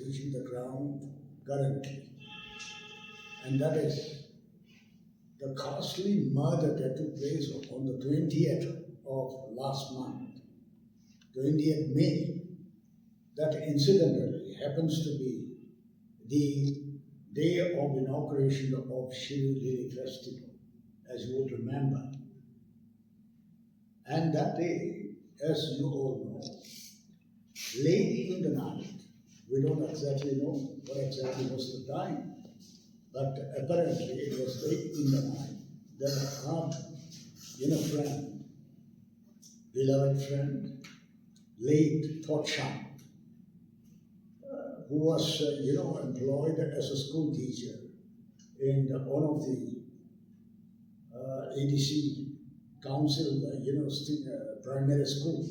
reaching the ground currently. And that is the costly murder that took place on the 20th of last month, 20th May. That incidentally happens to be the day of inauguration of Shri Lily Festival, as you would remember. And that day, as you all know, late in the night, we don't exactly know what exactly was the time, but apparently it was late in the night that our friend, beloved friend, late Thotshang, who was employed as a school teacher in one of the ADC council primary school,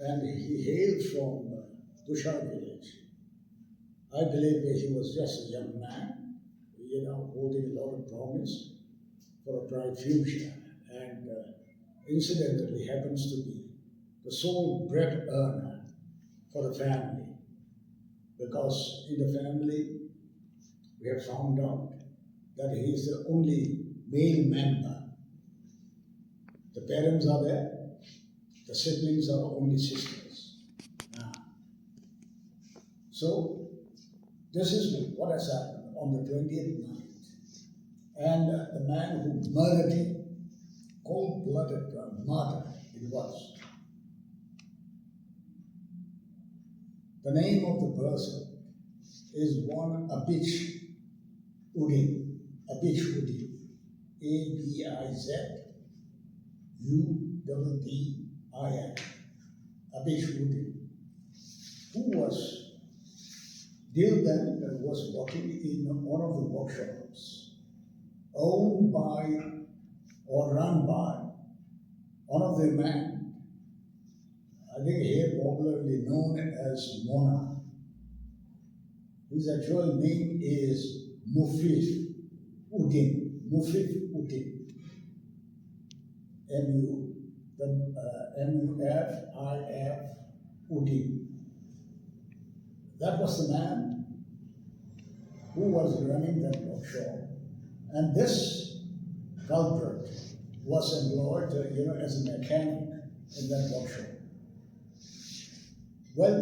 and he hailed from Thotshang village. I believe that he was just a young man, holding a lot of promise for a bright future, and incidentally happens to be the sole bread earner for the family, because in the family we have found out that he is the only male member. The parents are there, the siblings are only sisters. So this is what has happened on the 20th night. And the man who murdered him, cold-blooded murder it was. The name of the person is one Abiz Uddin, Abiz Uddin, Abiz Uddin, Abiz Uddin, who was till then was working in one of the workshops owned by or run by one of the men, I think here popularly known as Mona. His actual name is Mufif Uddin, Mufif Uddin. M-U-F-I-F Uddin. That was the man who was running that workshop. And this culprit was employed, as a mechanic in that workshop. Well,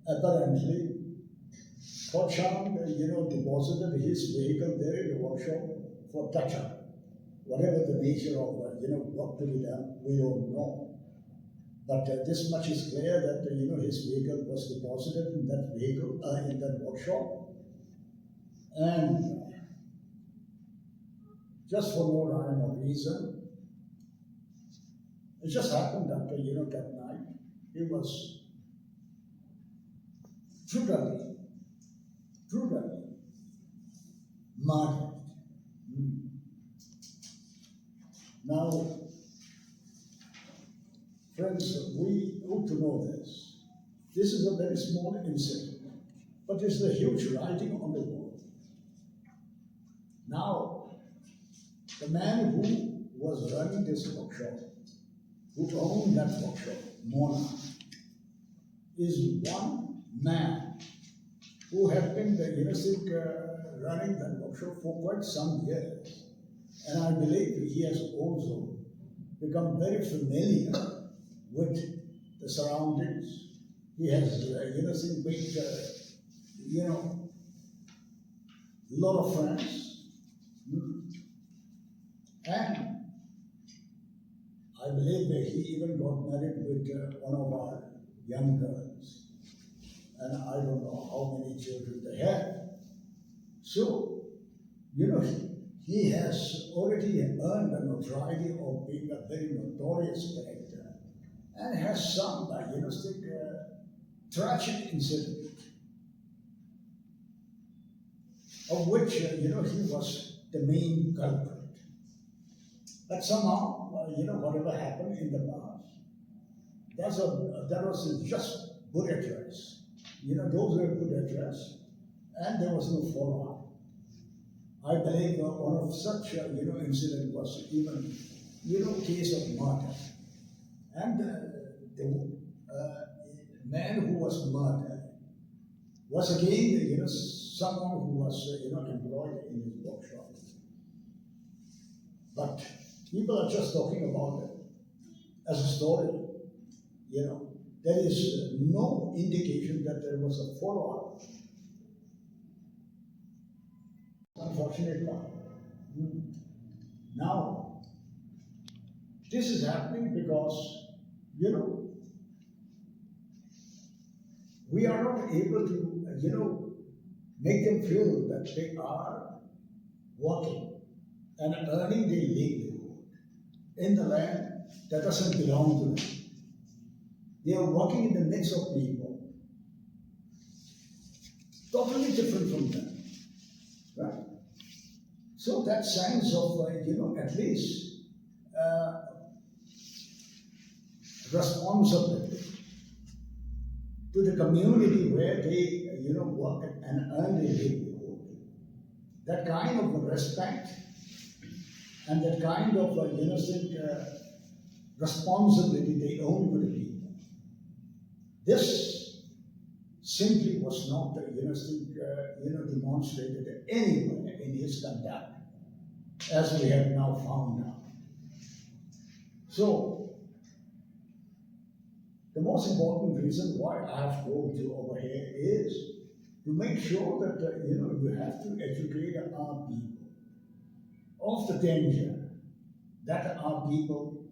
apparently, Thotshang, deposited his vehicle there in the workshop for touch-up. Whatever the nature of, work to be done, we don't know. But this much is clear that, his vehicle was deposited in that vehicle, in that workshop. And just for no rhyme or reason, it just happened that, that night, he was brutally murdered. Now, friends, we ought to know this. This is a very small incident, but it's a huge writing on the wall. Now, the man who was running this workshop, who owned that workshop, Mona, is one man who had been running that workshop for quite some years. And I believe he has also become very familiar with the surroundings. He has, made, lot of friends. And I believe that he even got married with one of our young girls. And I don't know how many children they had. So, he has already earned the notoriety of being a very notorious character and has some, tragic incident of which, he was the main culprit. But somehow, whatever happened in the past, that was just good address. Those were good address, and there was no follow-up. I believe one of such, incident was even, case of murder. And the man who was murdered was again, someone who was, employed in his workshop. But people are just talking about it as a story. There is no indication that there was a follow-up. Unfortunate part. Now, this is happening because, we are not able to, make them feel that they are working and earning their livelihood in the land that doesn't belong to them. They are working in the midst of people, totally different from them, right? So that sense of, at least responsibility to the community where they, work and earn their livelihood, that kind of respect and that kind of, responsibility they own to the people. This simply was not, demonstrated anywhere in his conduct, as we have now found out. So, the most important reason why I have told you over here is to make sure that, you have to educate our people of the danger that our people,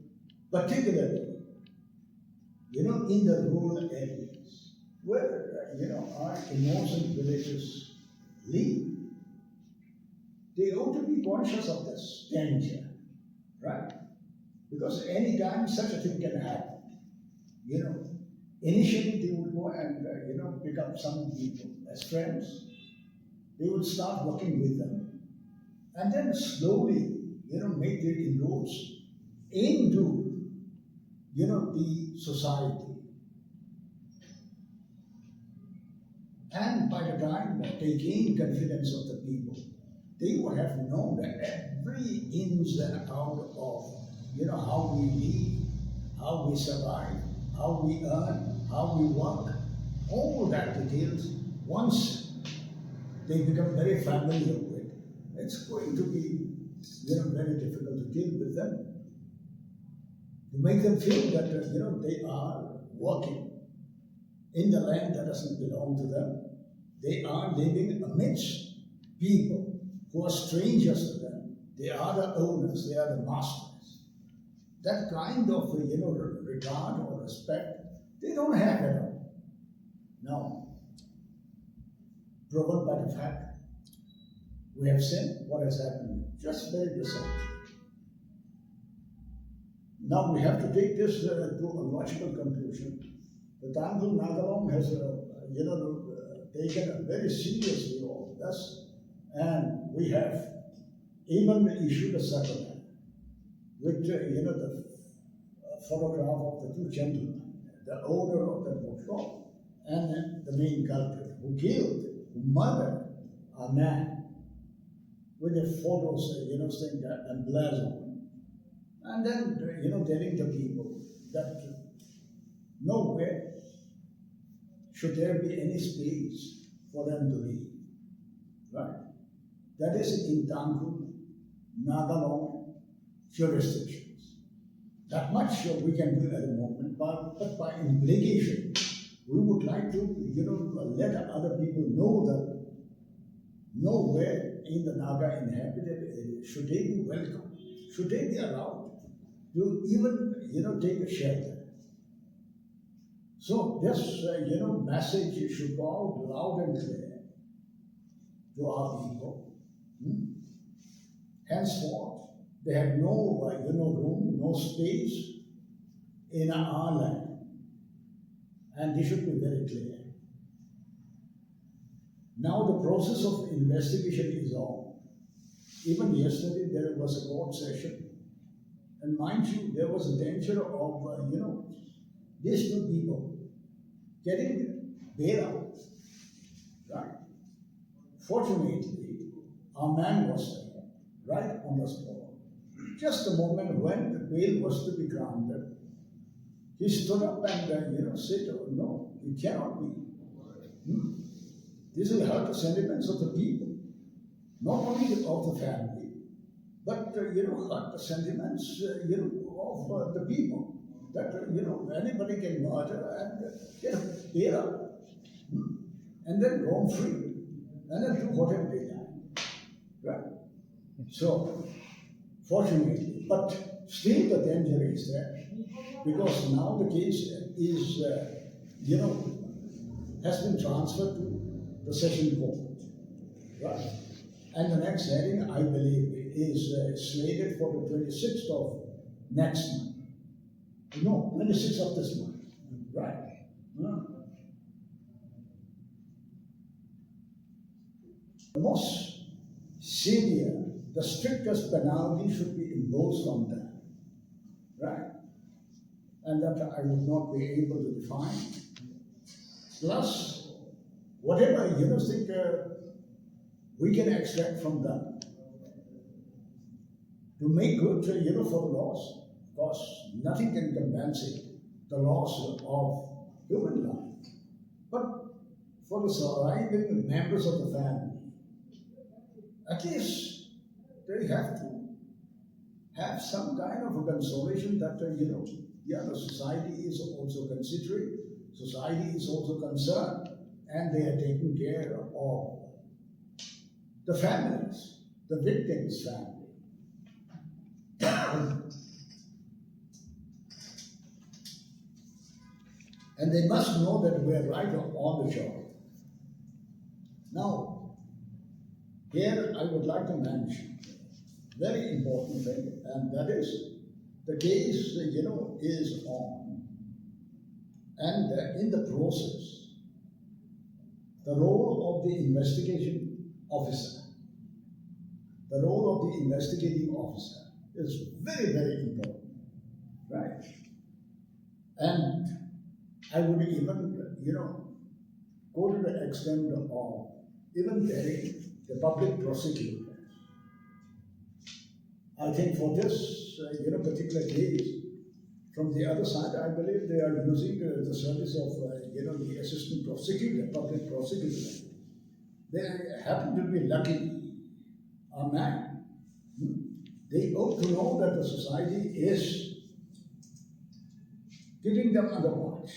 particularly, in the rural areas, where, our innocent villages live, they ought to be conscious of this danger, right? Because any time such a thing can happen, initially they would go and, pick up some people as friends. They would start working with them, and then slowly, make their inroads into, the society. And by the time they gain confidence of the people, they would have known that every ins and out of, how we live, how we survive, how we earn, how we work, all that details, once they become very familiar with, it's going to be, very difficult to deal with them. To make them feel that, they are working in the land that doesn't belong to them. They are living amidst people who are strangers to them. They are the owners, they are the masters. That kind of, regard or respect, they don't have at all. No. Proven by the fact we have seen what has happened just very recently. Now we have to take this to a logical conclusion. The Tangkhul Naga Long has, taken a very serious view of this, and we have even issued a circular with, the photograph of the two gentlemen, the owner of the bookshop and the main culprit who killed, who murdered a man, with the photos, saying that emblazoned, and then, telling the people that nowhere should there be any space for them to live, right? That is in Tangkhul Naga Long jurisdictions. That much we can do at the moment, but by implication, we would like to, let other people know that nowhere in the Naga inhabited area should they be welcome, should they be allowed to even, take a shelter. So this, message should go out loud and clear to our people. Henceforth, they have no, room, no space in our land, and this should be very clear. Now the process of investigation is on. Even yesterday there was a court session, and mind you, there was a danger of, these two people getting bailed out, right? Fortunately, our man was there, right on the spot. Just the moment when the bail was to be granted, he stood up and, said, oh, no, it cannot be. This will hurt the sentiments of the people, not only of the family, but hurt the sentiments of the people. That anybody can murder and get up, and then roam free, and then do whatever they like, right? So, fortunately, but still the danger is there, because now the case is, has been transferred to the session court, right? And the next hearing, I believe, is slated for the 26th of next month. No, 26th of this month, right? The most severe, the strictest penalty should be imposed on them, right? And that I would not be able to define. Plus, whatever think we can extract from them to make good, for the loss. Of course, nothing can compensate the loss of human life. But for the surviving members of the family, at least they have to have some kind of a consolation that, the society is also considering, society is also concerned, and they are taking care of the families, the victims' family. And they must know that we are right on the job. Now, here I would like to mention a very important thing, and that is the case, is on. And in the process, the role of the investigation officer, the role of the investigating officer is very, very important, right? And I would even, go to the extent of even getting the public prosecutor. I think for this, particular case, from the other side, I believe they are using the service of, the assistant prosecutor, public prosecutor. They happen to be lucky, a man. They ought to know that the society is keeping them under watch.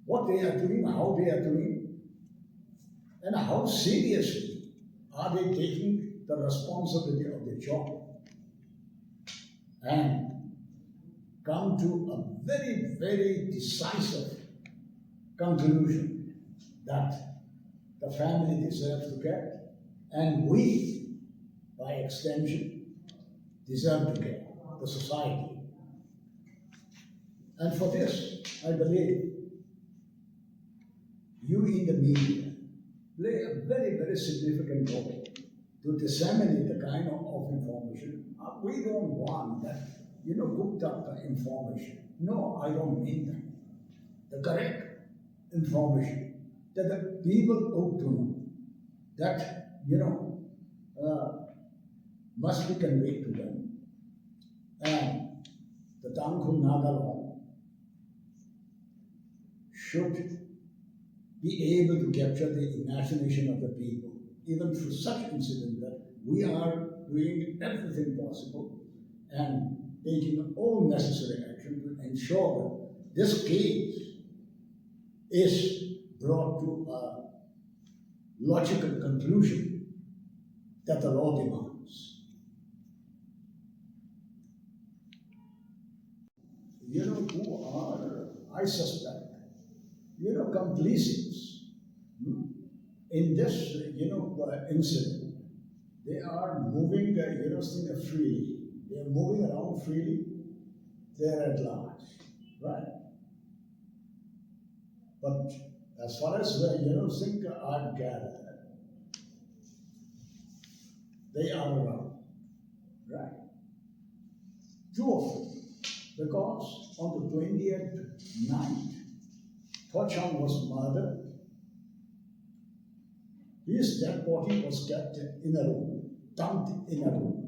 What they are doing, how they are doing, and how seriously are they taking the responsibility of the job, and come to a very, very decisive conclusion that the family deserves to get, and we, by extension, deserve to get, the society. And for this, I believe, you in the media play a very, very significant role to disseminate the kind of information. We don't want that, cooked up information. No, I don't mean that. The correct information that the people ought to know, that, must be conveyed to them. And the Tangkhul Naga Long should be able to capture the imagination of the people, even through such incident that we are doing everything possible and taking all necessary action to ensure that this case is brought to a logical conclusion that the law demands. Who are, I suspect, complacents in this, incident. They are moving, freely. They are moving around freely. They are at large, right? But as far as, I've gathered, they are around, right? Two of them, because on the 20th night, Thotshang was murdered. His dead body was kept in a room, dumped in a room.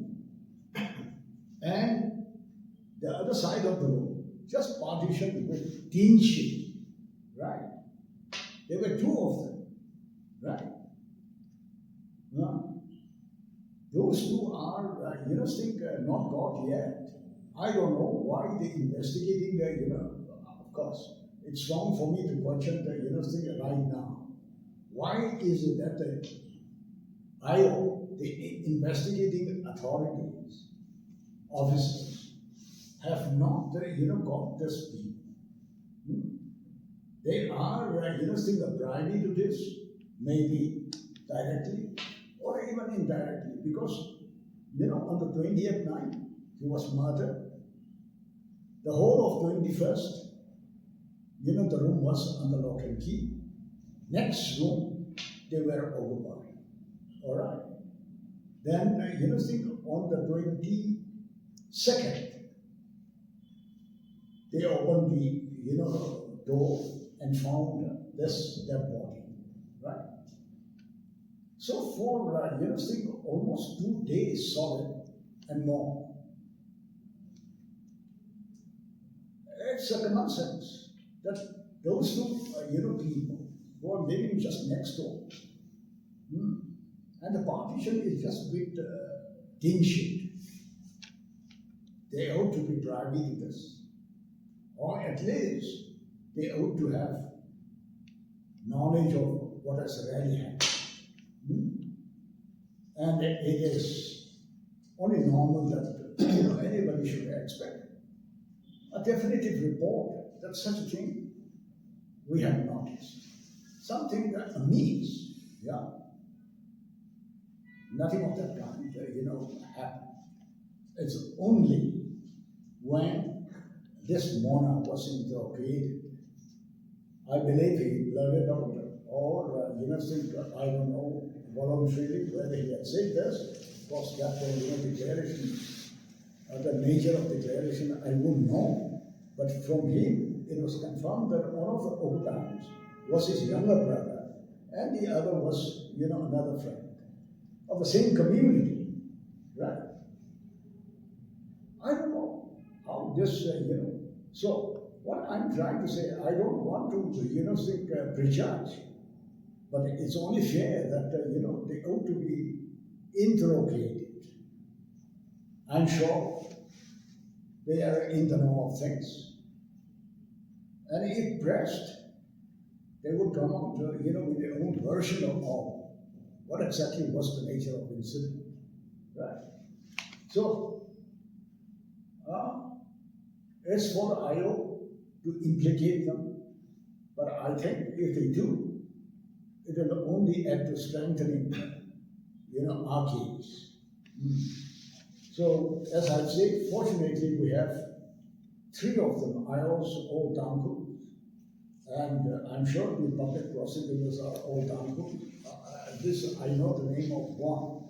And the other side of the room, just partitioned with tin sheet, right? There were two of them. right? No? Those two are, not got yet. I don't know why they investigating, of course, it's wrong for me to question the, right now. Why is it that the IO, the investigating authorities, officers, have not, got this people? They are, bribing to this, maybe directly or even indirectly, because, on the 20th night, he was murdered. The whole of 21st, the room was under lock and key. Next room, they were occupied. All right. Then, on the 22nd, they opened the, door and found their body, right? So for, almost 2 days solid and more, it's a common sense that those two, people who are living just next door, and the partition is just a bit tin sheet, they ought to be privy to this. Or at least they ought to have knowledge of what has really happened. And it is only normal that anybody should expect a definitive report that such a thing we have noticed. Something that means, nothing of that kind, happened. It's only when this monarch was interrogated, I believe he blurted out, or I don't know voluntarily whether he had said this, because that declaration, the nature of declaration, I wouldn't know. But from him, it was confirmed that one of the occupants was his younger brother, and the other was, another friend of the same community, right? I don't know how this, So what I'm trying to say, I don't want to, prejudge, but it's only fair that, they ought to be interrogated. I'm sure they are in the know of things. And if pressed, they would come out, with their own version of what exactly was the nature of the incident, right? So, it's for the IO to implicate them, but I think if they do, it will only add to strengthening, our case. So, as I've said, fortunately we have 3 of them, IOs, all Tangkhul, and I'm sure the public prosecutors are all Tangkhul. I know the name of one.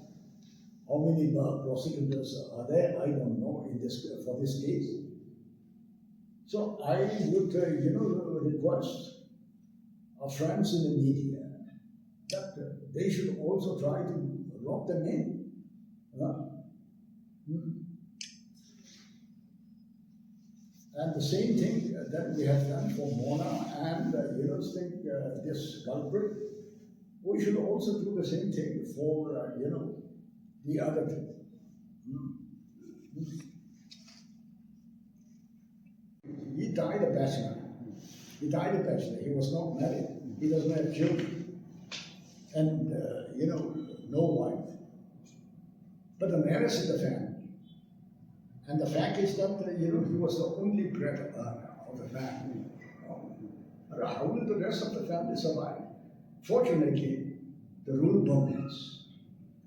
How many prosecutors are there? I don't know for this case. So I would, request our friends in the media that they should also try to lock them in. And the same thing that we have done for Mona and this culprit, we should also do the same thing for the other two. He died a bachelor. He was not married. He doesn't have children. And, no wife. But the marriage is the family. And the fact is that, he was the only breadwinner of the family. How will the rest of the family survive? Fortunately, the rule permits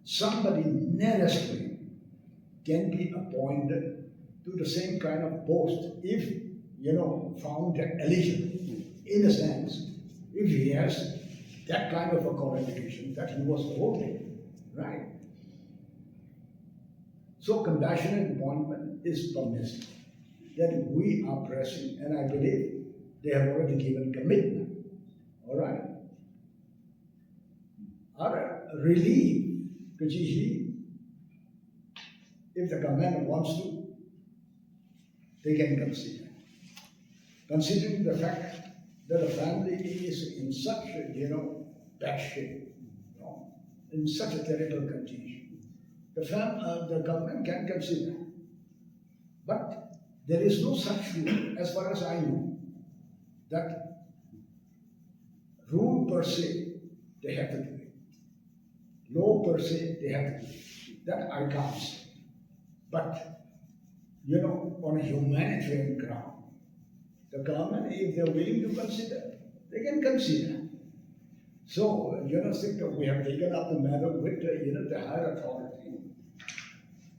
somebody nearest to him can be appointed to the same kind of post if, found eligible, in a sense, if he has that kind of a qualification that he was holding, right? So compassionate appointment is permissible. That we are pressing, and I believe they have already given commitment. All right. Our relief, Kajishi, if the government wants to, they can consider. Considering the fact that the family is in such, bad shape, in such a terrible condition, the government can consider. But there is no such rule, as far as I know, that rule per se, they have to do it. Law per se, they have to do it. That I can't say. But, on a humanitarian ground, the government, if they're willing to consider, they can consider. So, we have taken up the matter with, the higher authority.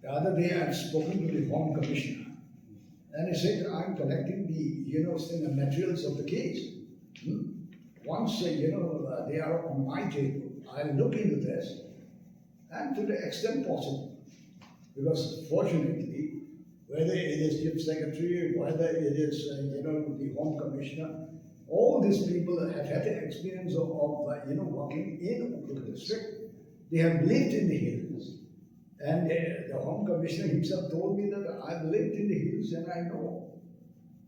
The other day I've spoken to the Home Commissioner, and he said, I'm collecting the materials of the case. Once, they are on my table, I'll look into this, and to the extent possible. Because fortunately, whether it is Chief Secretary, whether it is, the Home Commissioner, all these people have had the experience of working in Ukhrul district. They have lived in the hills. And the Home Commissioner himself told me that I've lived in the hills and I know,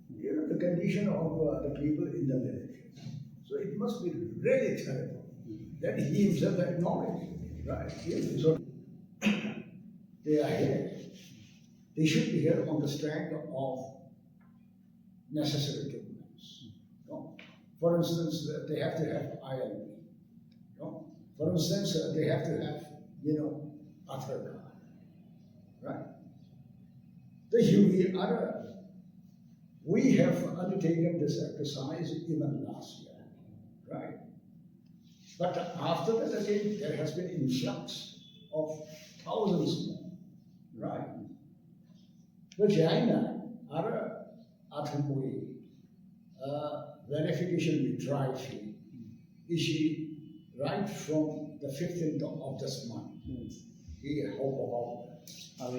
the condition of the people in the villages. So it must be really terrible that he himself acknowledged, right? So they are here. They should be here on the strength of necessary documents. For instance, they have to have ILP. For instance, they have to have, Aadhaar card. Right? We have undertaken this exercise even last year. Right? But after that, again, there has been influx of thousands more. Right? The China, our Athapui, verification with drive fee, issued right from the 15th of this month. We hope about that.